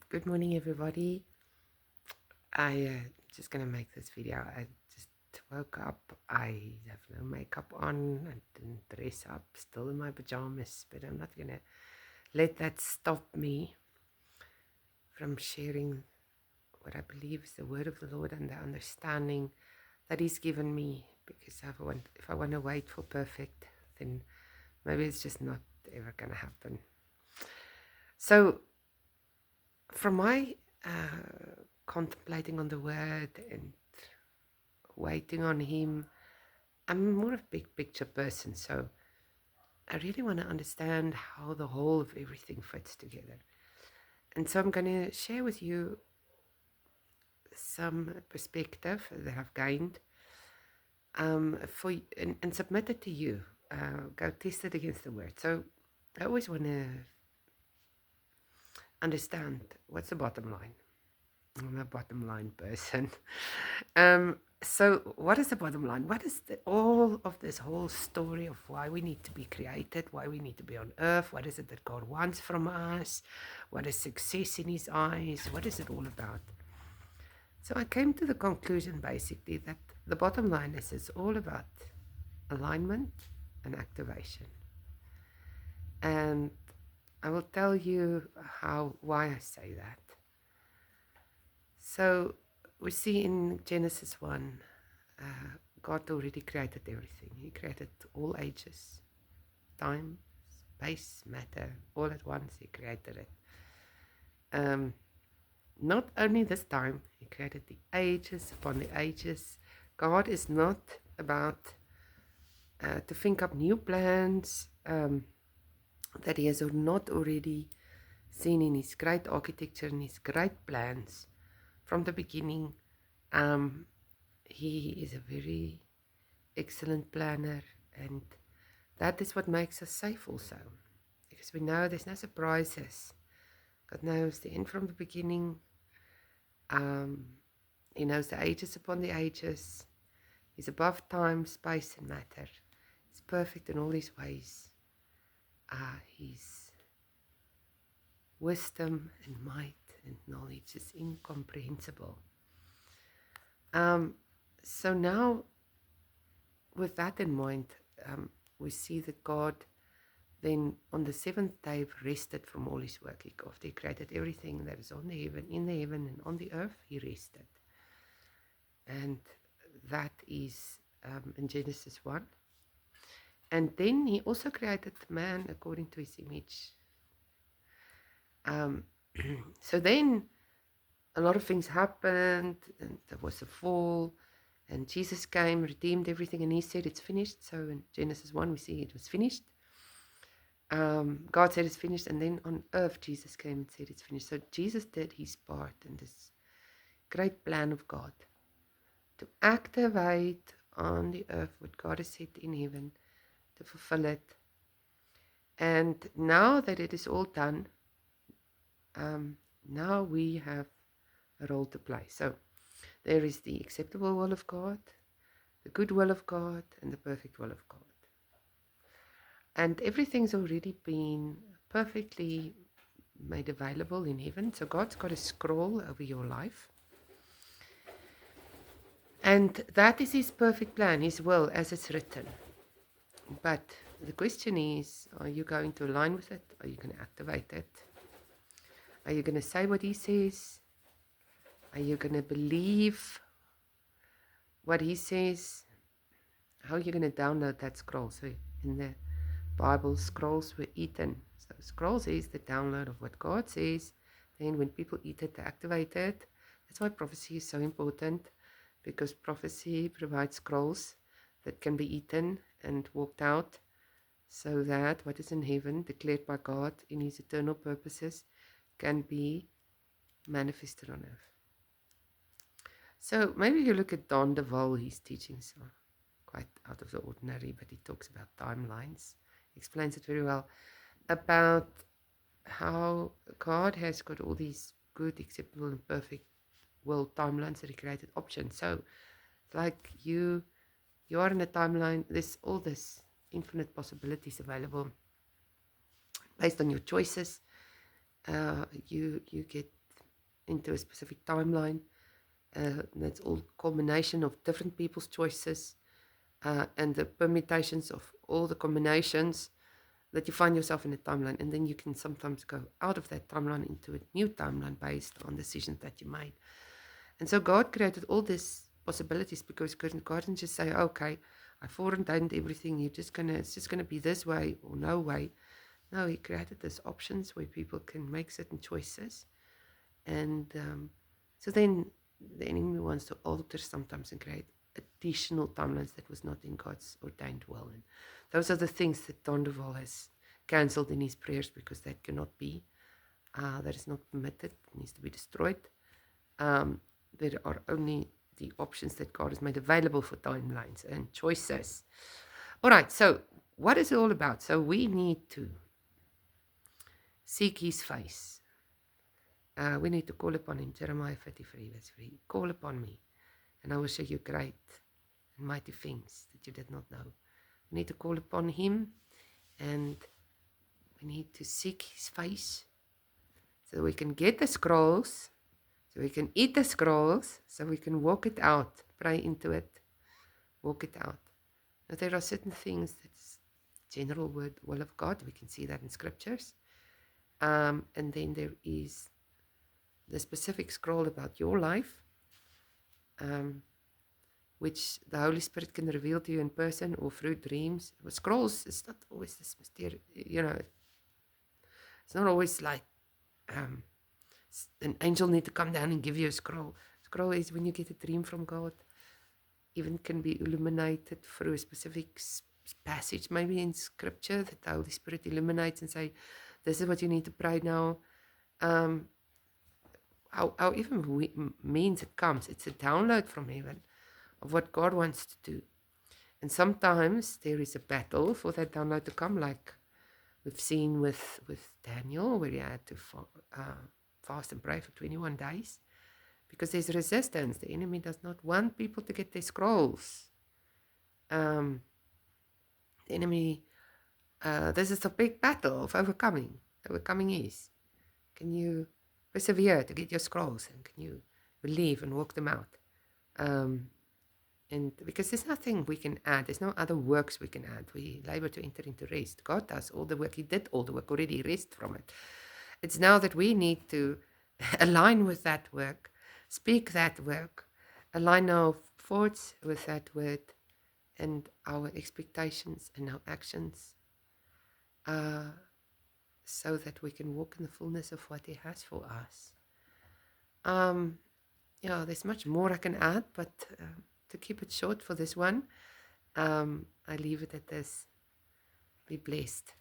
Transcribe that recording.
Good morning, everybody. I just gonna make this video. I just woke up. I have no makeup on. I didn't dress up. Still in my pajamas, but I'm not gonna let that stop me from sharing what I believe is the word of the Lord and the understanding that He's given me. Because if I want to wait for perfect, then maybe it's just not ever gonna happen. So, from my contemplating on the word and waiting on Him, I'm more of a big picture person, so I really want to understand how the whole of everything fits together. And so I'm going to share with you some perspective that I've gained and submit it to you. Go test it against the word. So I always want to understand what's the bottom line. I'm a bottom line person. So what is the bottom line? What is all of this whole story of why we need to be created, why we need to be on earth? What is it that God wants from us? What is success in His eyes? What is it all about? So I came to the conclusion basically that the bottom line is it's all about alignment and activation. And I will tell you why I say that. So we see in Genesis 1, God already created everything. He created all ages, time, space, matter, all at once. He created it. Not only this time, He created the ages upon the ages. God is not about to think up new plans that He has not already seen in His great architecture and His great plans from the beginning. He is a very excellent planner, and that is what makes us safe also, because we know there's no surprises. God knows the end from the beginning. He knows the ages upon the ages. He's above time, space, and matter. He's perfect in all His ways. His wisdom and might and knowledge is incomprehensible. So now, with that in mind, we see that God then on the seventh day rested from all His work. After He created everything that is on the heaven, in the heaven and on the earth, He rested. And that is in Genesis 1. And then He also created man according to His image. So then a lot of things happened, and there was a fall, and Jesus came, redeemed everything, and He said it's finished. So in Genesis 1 we see it was finished. God said it's finished, and then on earth Jesus came and said it's finished. So Jesus did His part in this great plan of God to activate on the earth what God has said in heaven, to fulfill it. And now that it is all done, now we have a role to play. So there is the acceptable will of God, the good will of God, and the perfect will of God. And everything's already been perfectly made available in heaven. So God's got a scroll over your life. And that is His perfect plan, His will, as it's written. But the question is, are you going to align with it? Are you going to activate it? Are you going to say what He says? Are you going to believe what He says? How are you going to download that scroll? So in the Bible, scrolls were eaten. So scrolls is the download of what God says. Then when people eat it, they activate it. That's why prophecy is so important, because prophecy provides scrolls that can be eaten and walked out, so that what is in heaven, declared by God in His eternal purposes, can be manifested on earth. So maybe you look at Don DeVol, his teachings are quite out of the ordinary, but he talks about timelines, explains it very well, about how God has got all these good, acceptable, and perfect will timelines that He created options. So like you are in a timeline, there's all this infinite possibilities available based on your choices. You get into a specific timeline. That's all combination of different people's choices and the permutations of all the combinations that you find yourself in a timeline. And then you can sometimes go out of that timeline into a new timeline based on decisions that you made. And so God created all these possibilities because God didn't just say, okay, I foreordained everything, it's just gonna be this way or no way. No, he created these options where people can make certain choices. And so then the enemy wants to alter sometimes and create additional timelines that was not in God's ordained will. And those are the things that Don Duval has cancelled in his prayers because that cannot be. That is not permitted. It needs to be destroyed. There are only the options that God has made available for timelines and choices. All right, so what is it all about? So we need to seek his face. We need to call upon him. Jeremiah 33, verse 3. Call upon me, and I will show you great and mighty things that you did not know. We need to call upon him, and we need to seek his face so we can get the scrolls, so we can eat the scrolls, so we can walk it out, pray into it, walk it out. Now, there are certain things that's general will of God. We can see that in scriptures. And then there is the specific scroll about your life, which the Holy Spirit can reveal to you in person or through dreams. But scrolls, it's not always this mysterious, it's not always like an angel need to come down and give you a scroll. Scroll is when you get a dream from God, even can be illuminated through a specific passage, maybe in scripture, that the Holy Spirit illuminates and say, this is what you need to pray now. However means it comes, it's a download from heaven of what God wants to do. And sometimes there is a battle for that download to come, like we've seen with Daniel, where he had to fast and pray for 21 days, because there's resistance. The enemy does not want people to get their scrolls. The enemy, this is a big battle of overcoming. Overcoming is, can you persevere to get your scrolls, and can you believe and walk them out? And because there's nothing we can add, there's no other works we can add. We labor to enter into rest. God does all the work. He did all the work already, rest from it. It's now that we need to align with that work, speak that work, align our thoughts with that word, and our expectations and our actions, so that we can walk in the fullness of what he has for us. There's much more I can add, but to keep it short for this one, I leave it at this. Be blessed.